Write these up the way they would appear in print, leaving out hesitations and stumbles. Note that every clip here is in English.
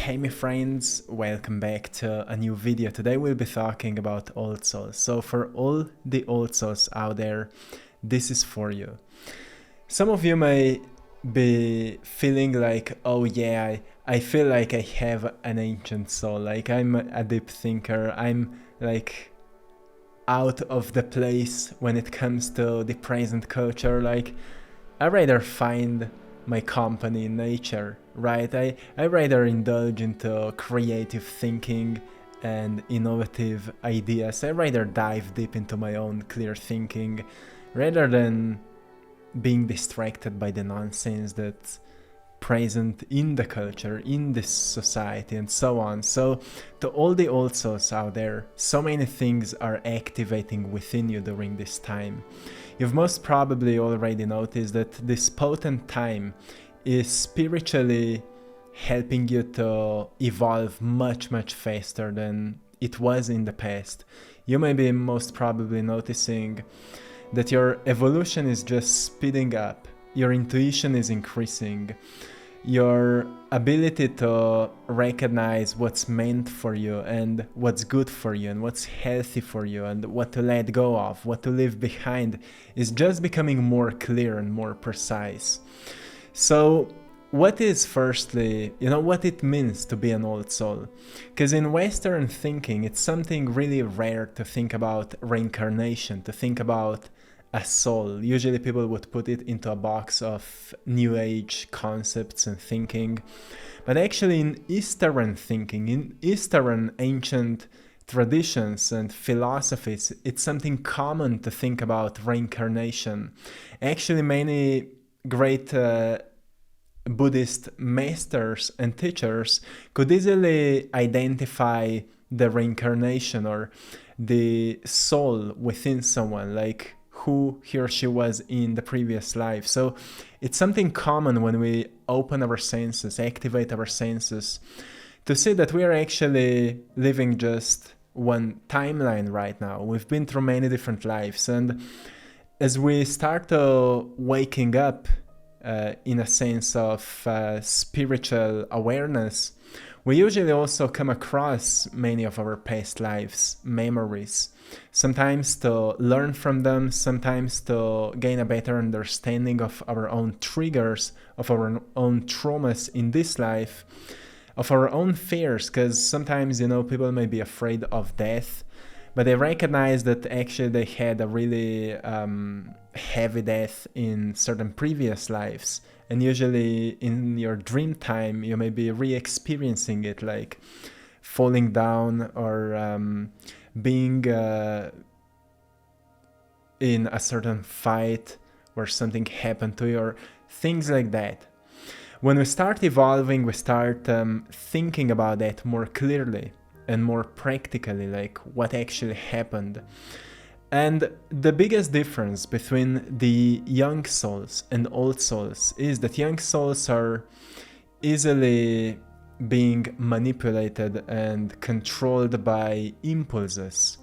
Hey my friends, welcome back to a new video. Today we'll be talking about old souls. So for all the old souls out there, this is for you. Some of you may be feeling like, oh yeah, I feel like I have an ancient soul, like I'm a deep thinker, I'm like out of the place when it comes to the present culture, like I rather find my company in nature, right? I rather indulge into creative thinking and innovative ideas. I rather dive deep into my own clear thinking rather than being distracted by the nonsense that's present in the culture, in this society, and so on. So to all the old souls out there, so many things are activating within you during this time. You've most probably already noticed that this potent time is spiritually helping you to evolve much faster than it was in the past. You may be most probably noticing that your evolution is just speeding up, your intuition is increasing, your ability to recognize what's meant for you and what's good for you and what's healthy for you and what to let go of, what to leave behind is just becoming more clear and more precise. So what is firstly, what it means to be an old soul? Because in Western thinking, it's something really rare to think about reincarnation, to think about a soul. Usually people would put it into a box of new age concepts and thinking. But actually in Eastern thinking, in Eastern ancient traditions and philosophies, it's something common to think about reincarnation. Actually many great Buddhist masters and teachers could easily identify the reincarnation or the soul within someone, like who he or she was in the previous life. So it's something common when we open our senses, activate our senses, to see that we are actually living just one timeline right now. We've been through many different lives, and as we start waking up in a sense of spiritual awareness, we usually also come across many of our past lives, memories, sometimes to learn from them, sometimes to gain a better understanding of our own triggers, of our own traumas in this life, of our own fears, because sometimes, people may be afraid of death, but they recognize that actually they had a really heavy death in certain previous lives. And usually in your dream time, you may be re-experiencing it, like falling down or being in a certain fight where something happened to you or things like that. When we start evolving, we start thinking about that more clearly and more practically, like what actually happened. And the biggest difference between the young souls and old souls is that young souls are easily being manipulated and controlled by impulses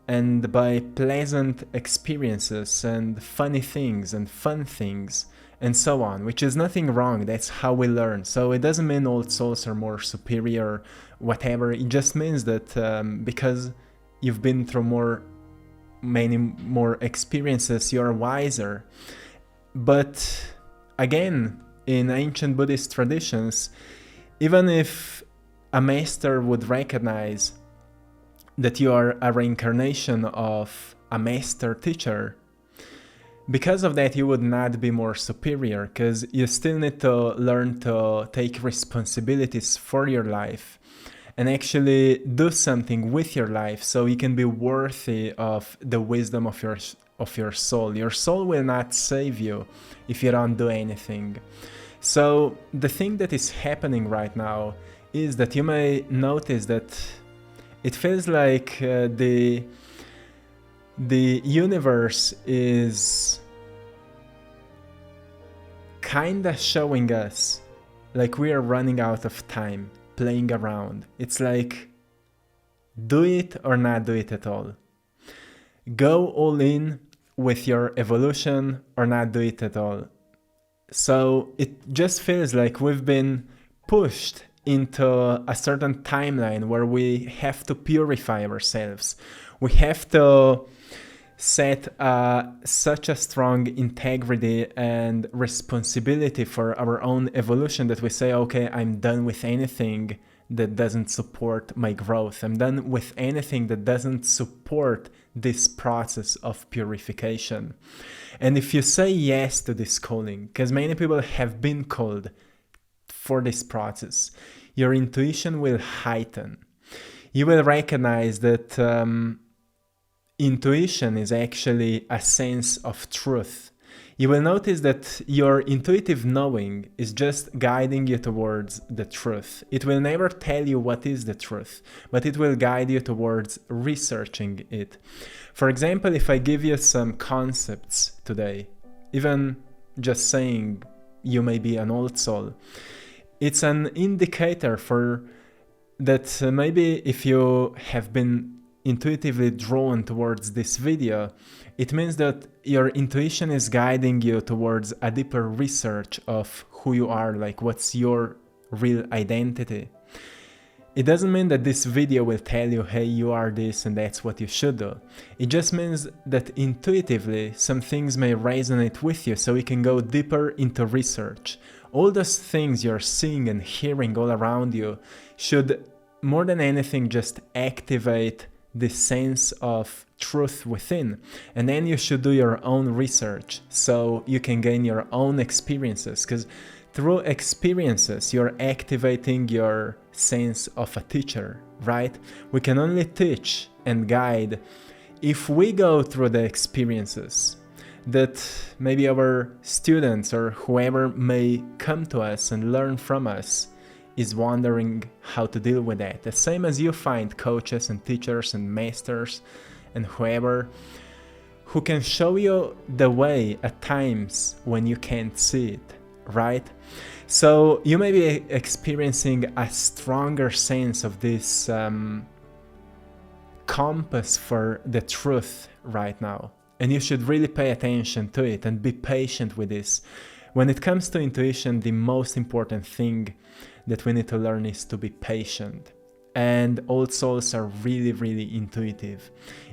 and by pleasant experiences and funny things and fun things and so on, which is nothing wrong. That's how we learn. So it doesn't mean old souls are more superior, whatever. It just means that because you've been through many more experiences, you're wiser. But again, in ancient Buddhist traditions, even if a master would recognize that you are a reincarnation of a master teacher, because of that you would not be more superior, because you still need to learn to take responsibilities for your life and actually do something with your life so you can be worthy of the wisdom of your soul. Your soul will not save you if you don't do anything. So the thing that is happening right now is that you may notice that it feels like the universe is kinda showing us like we are running out of time playing around. It's like, do it or not do it at all. Go all in with your evolution or not do it at all. So it just feels like we've been pushed into a certain timeline where we have to purify ourselves. We have to set such a strong integrity and responsibility for our own evolution that we say, okay, I'm done with anything that doesn't support my growth. I'm done with anything that doesn't support this process of purification. And if you say yes to this calling, because many people have been called for this process, your intuition will heighten. You will recognize that intuition is actually a sense of truth. You will notice that your intuitive knowing is just guiding you towards the truth. It will never tell you what is the truth, but it will guide you towards researching it. For example, if I give you some concepts today, even just saying you may be an old soul, it's an indicator for that maybe if you have been intuitively drawn towards this video, it means that your intuition is guiding you towards a deeper research of who you are, like what's your real identity. It doesn't mean that this video will tell you, hey, you are this and that's what you should do. It just means that intuitively some things may resonate with you, so you can go deeper into research. All those things you're seeing and hearing all around you should, more than anything, just activate this sense of truth within. And then you should do your own research so you can gain your own experiences, because through experiences you're activating your sense of a teacher, right? We can only teach and guide if we go through the experiences that maybe our students or whoever may come to us and learn from us is wondering how to deal with that. The same as you find coaches and teachers and masters and whoever who can show you the way at times when you can't see it, right? So you may be experiencing a stronger sense of this compass for the truth right now. And you should really pay attention to it and be patient with this. When it comes to intuition, the most important thing that we need to learn is to be patient. And old souls are really, really intuitive.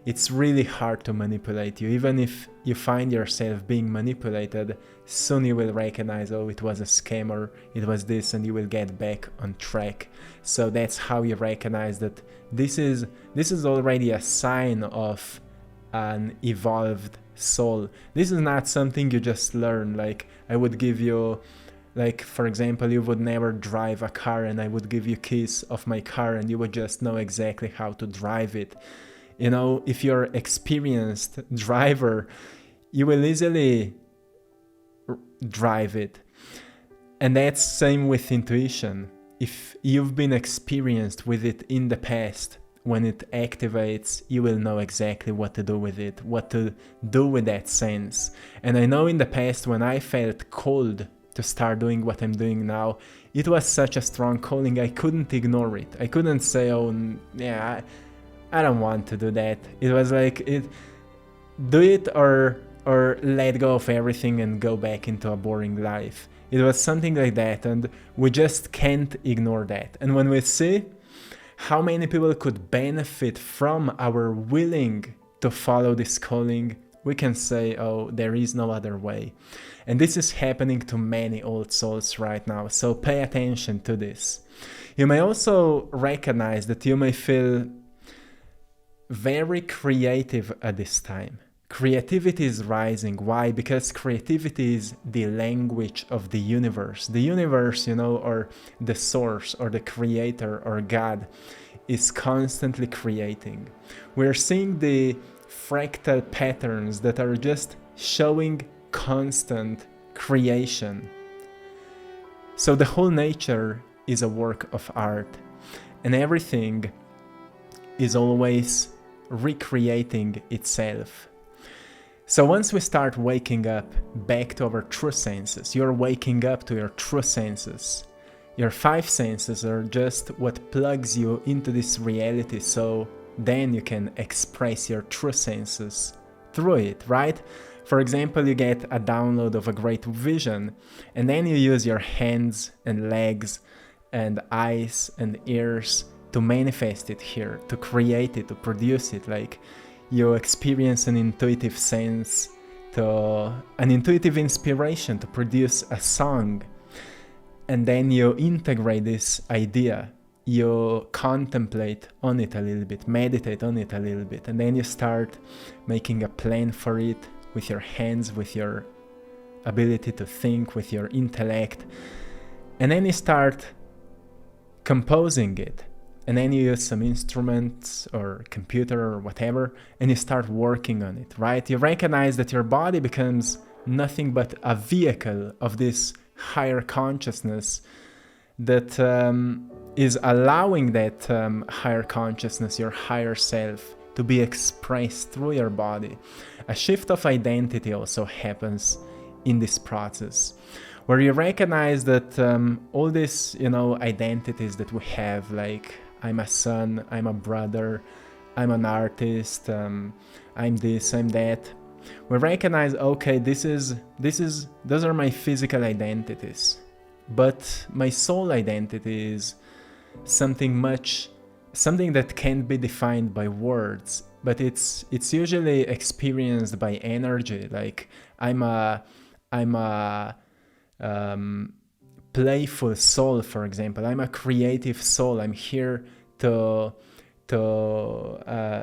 It's really hard to manipulate you. Even if you find yourself being manipulated, soon you will recognize, oh, it was a scam or it was this, and you will get back on track. So that's how you recognize that this is already a sign of an evolved soul. This is not something you just learn. Like I would give you, like for example, you would never drive a car and I would give you keys of my car and you would just know exactly how to drive it. You know, if you're an experienced driver, you will easily drive it. And that's same with intuition. If you've been experienced with it in the past, when it activates, you will know exactly what to do with it, what to do with that sense. And I know in the past when I felt called to start doing what I'm doing now, it was such a strong calling, I couldn't ignore it. I couldn't say, oh yeah, I don't want to do that. It was like, do it or let go of everything and go back into a boring life. It was something like that, and we just can't ignore that. And when we see how many people could benefit from our willing to follow this calling, we can say, oh, there is no other way. And this is happening to many old souls right now, so pay attention to this. You may also recognize that you may feel very creative at this time. Creativity is rising. Why? Because creativity is the language of the universe. The universe, you know, or the source or the creator or God is constantly creating. We're seeing the fractal patterns that are just showing constant creation. So the whole nature is a work of art, and everything is always recreating itself. So once we start waking up back to our true senses, you're waking up to your true senses. Your 5 senses are just what plugs you into this reality, so then you can express your true senses through it, right? For example, you get a download of a great vision, and then you use your hands and legs and eyes and ears to manifest it here, to create it, to produce it. Like you experience an intuitive sense, an intuitive inspiration to produce a song, and then you integrate this idea, you contemplate on it a little bit, meditate on it a little bit, and then you start making a plan for it with your hands, with your ability to think, with your intellect, and then you start composing it, and then you use some instruments or computer or whatever, and you start working on it, right? You recognize that your body becomes nothing but a vehicle of this higher consciousness that is allowing that higher consciousness, your higher self, to be expressed through your body. A shift of identity also happens in this process, where you recognize that all these, identities that we have, like I'm a son, I'm a brother, I'm an artist, I'm this, I'm that. We recognize, okay, those are my physical identities, but my soul identity is something that can't be defined by words, but it's usually experienced by energy. Like I'm a playful soul, for example. I'm a creative soul. I'm here to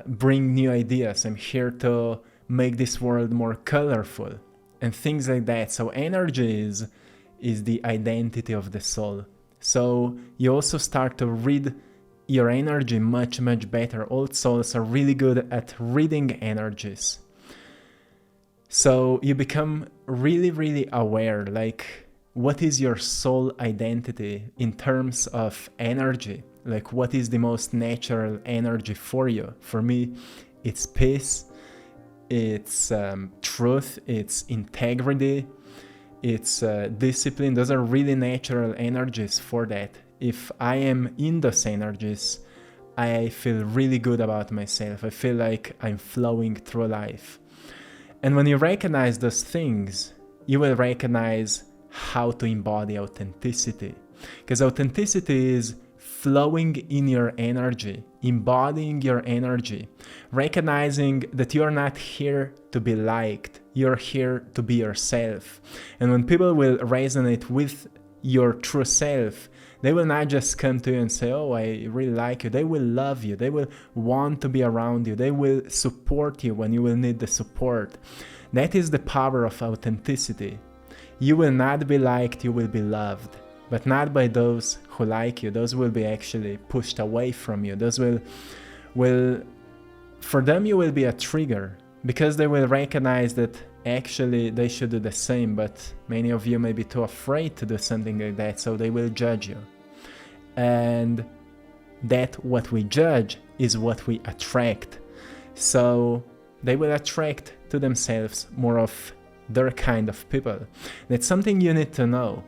bring new ideas. I'm here to make this world more colorful and things like that. So energy is the identity of the soul. So you also start to read your energy much, much better. Old souls are really good at reading energies. So you become really, really aware, like what is your soul identity in terms of energy? Like what is the most natural energy for you? For me, it's peace, it's truth, it's integrity, it's discipline. Those are really natural energies for that. If I am in those energies, I feel really good about myself. I feel like I'm flowing through life. And when you recognize those things, you will recognize how to embody authenticity. Because authenticity is flowing in your energy, embodying your energy, recognizing that you're not here to be liked, you're here to be yourself. And when people will resonate with your true self, they will not just come to you and say, oh, I really like you. They will love you. They will want to be around you. They will support you when you will need the support. That is the power of authenticity. You will not be liked, you will be loved. But not by those who like you. Those will be actually pushed away from you. Those will for them you will be a trigger, because they will recognize that actually they should do the same, but many of you may be too afraid to do something like that, so they will judge you. And that what we judge is what we attract. So they will attract to themselves more of their kind of people. That's something you need to know.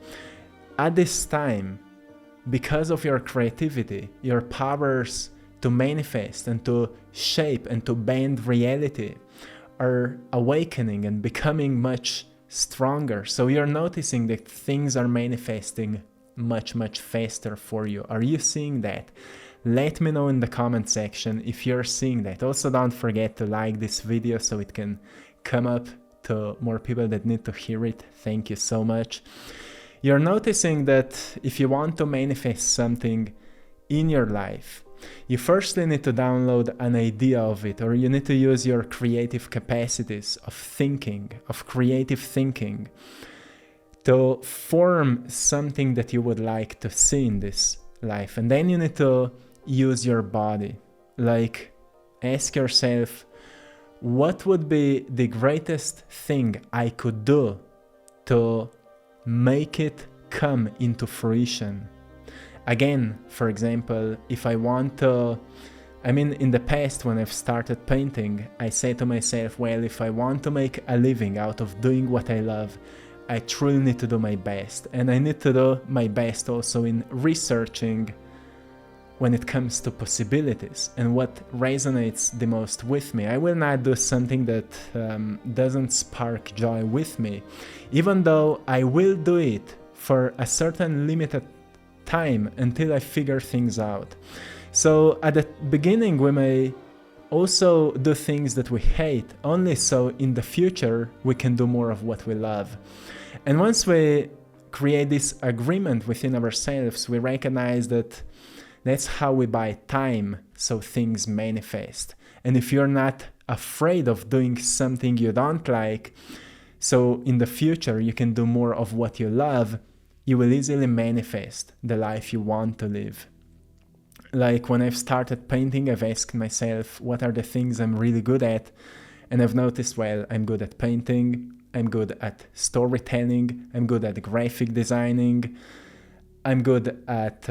At this time, because of your creativity, your powers to manifest and to shape and to bend reality are awakening and becoming much stronger. So you're noticing that things are manifesting much, much faster for you. Are you seeing that? Let me know in the comment section if you're seeing that. Also, don't forget to like this video so it can come up to more people that need to hear it. Thank you so much. You're noticing that if you want to manifest something in your life, you firstly need to download an idea of it, or you need to use your creative capacities of thinking, of creative thinking, to form something that you would like to see in this life. And then you need to use your body. Like, ask yourself, what would be the greatest thing I could do to make it come into fruition? Again, for example, if I want to, in the past when I've started painting, I say to myself, well, if I want to make a living out of doing what I love, I truly need to do my best. And I need to do my best also in researching when it comes to possibilities and what resonates the most with me. I will not do something that doesn't spark joy with me, even though I will do it for a certain limited time until I figure things out. So at the beginning we may also do things that we hate, only so in the future we can do more of what we love. And once we create this agreement within ourselves, we recognize that that's how we buy time, so things manifest. And if you're not afraid of doing something you don't like, so in the future you can do more of what you love, you will easily manifest the life you want to live. Like when I've started painting, I've asked myself, what are the things I'm really good at? And I've noticed, well, I'm good at painting, I'm good at storytelling, I'm good at graphic designing, I'm good at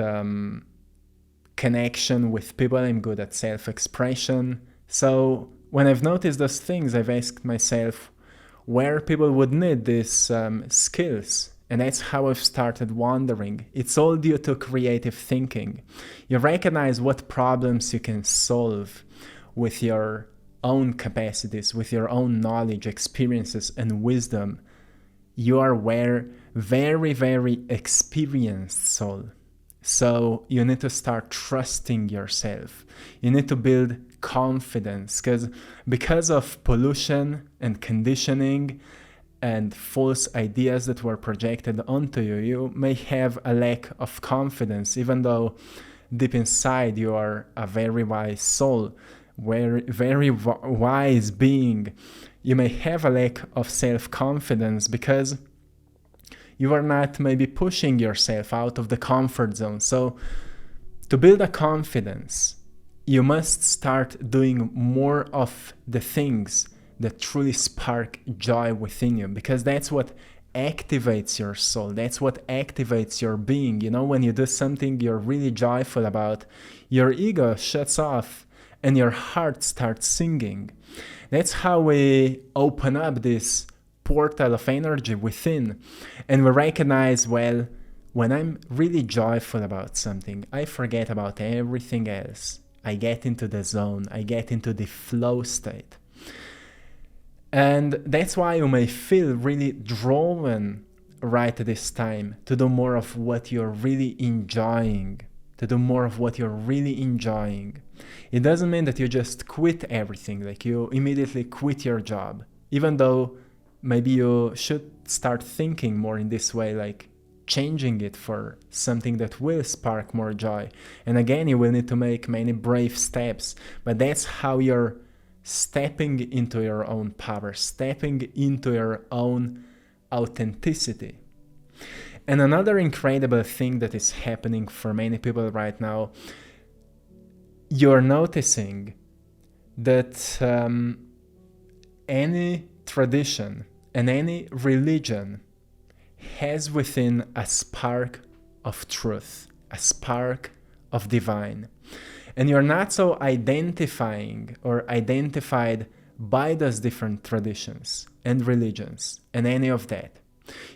connection with people, I'm good at self-expression. So when I've noticed those things, I've asked myself where people would need these skills. And that's how I've started wondering. It's all due to creative thinking. You recognize what problems you can solve with your own capacities, with your own knowledge, experiences, and wisdom. You are very, very experienced soul. So you need to start trusting yourself. You need to build confidence, because of pollution and conditioning and false ideas that were projected onto you, you may have a lack of confidence, even though deep inside you are a very wise soul, very wise being. You may have a lack of self-confidence because you are not maybe pushing yourself out of the comfort zone. So to build a confidence, you must start doing more of the things that truly spark joy within you, because that's what activates your soul. That's what activates your being. You know, when you do something you're really joyful about, your ego shuts off and your heart starts singing. That's how we open up this portal of energy within, and we recognize, well, when I'm really joyful about something, I forget about everything else. I get into the zone, I get into the flow state. And that's why you may feel really drawn right at this time to do more of what you're really enjoying, It doesn't mean that you just quit everything, like you immediately quit your job, even though maybe you should start thinking more in this way, like changing it for something that will spark more joy. And again, you will need to make many brave steps, but that's how you're stepping into your own power, stepping into your own authenticity. And another incredible thing that is happening for many people right now, you're noticing that any tradition and any religion has within a spark of truth, a spark of divine. And you're not so identified by those different traditions and religions and any of that.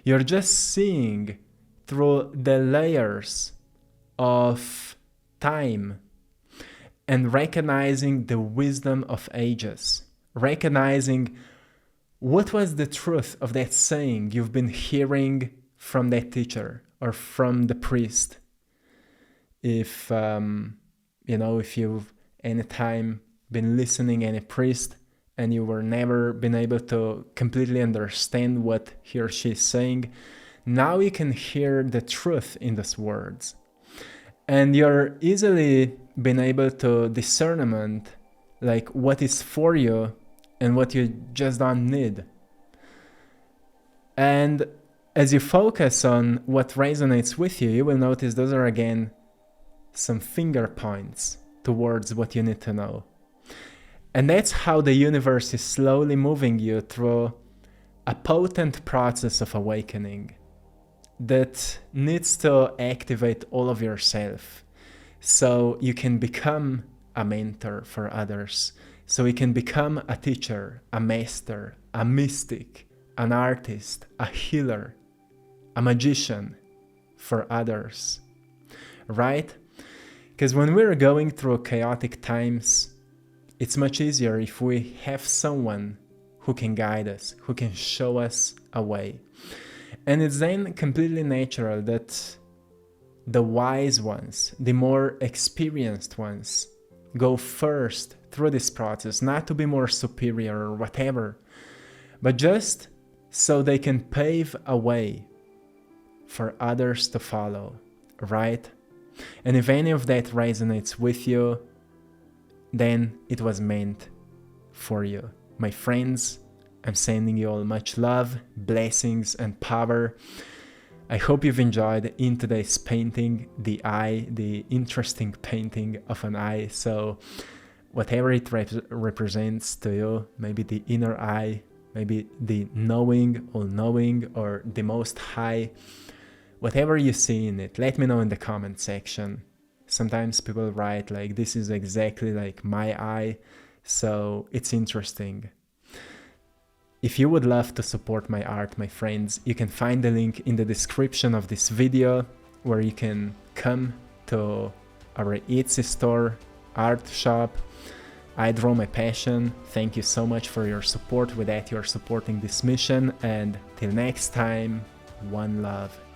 You're just seeing through the layers of time and recognizing the wisdom of ages, recognizing what was the truth of that saying you've been hearing from that teacher or from the priest. If you've anytime been listening any priest and you were never been able to completely understand what he or she is saying, now you can hear the truth in those words. And you're easily been able to discernment like what is for you and what you just don't need. And as you focus on what resonates with you, you will notice those are again some finger points towards what you need to know. And that's how the universe is slowly moving you through a potent process of awakening that needs to activate all of yourself so you can become a mentor for others, so you can become a teacher, a master, a mystic, an artist, a healer, a magician for others, right? Because when we're going through chaotic times, it's much easier if we have someone who can guide us, who can show us a way. And it's then completely natural that the wise ones, the more experienced ones, go first through this process, not to be more superior or whatever, but just so they can pave a way for others to follow, right? And if any of that resonates with you, then it was meant for you. My friends, I'm sending you all much love, blessings, and power. I hope you've enjoyed in today's painting, the eye, the interesting painting of an eye. So whatever it represents to you, maybe the inner eye, maybe the knowing, all-knowing, or the most high, whatever you see in it, let me know in the comment section. Sometimes people write like, this is exactly like my eye, so it's interesting. If you would love to support my art, my friends, you can find the link in the description of this video, where you can come to our Etsy store, art shop. I Draw My Passion. Thank you so much for your support. With that, you're supporting this mission, and till next time, one love.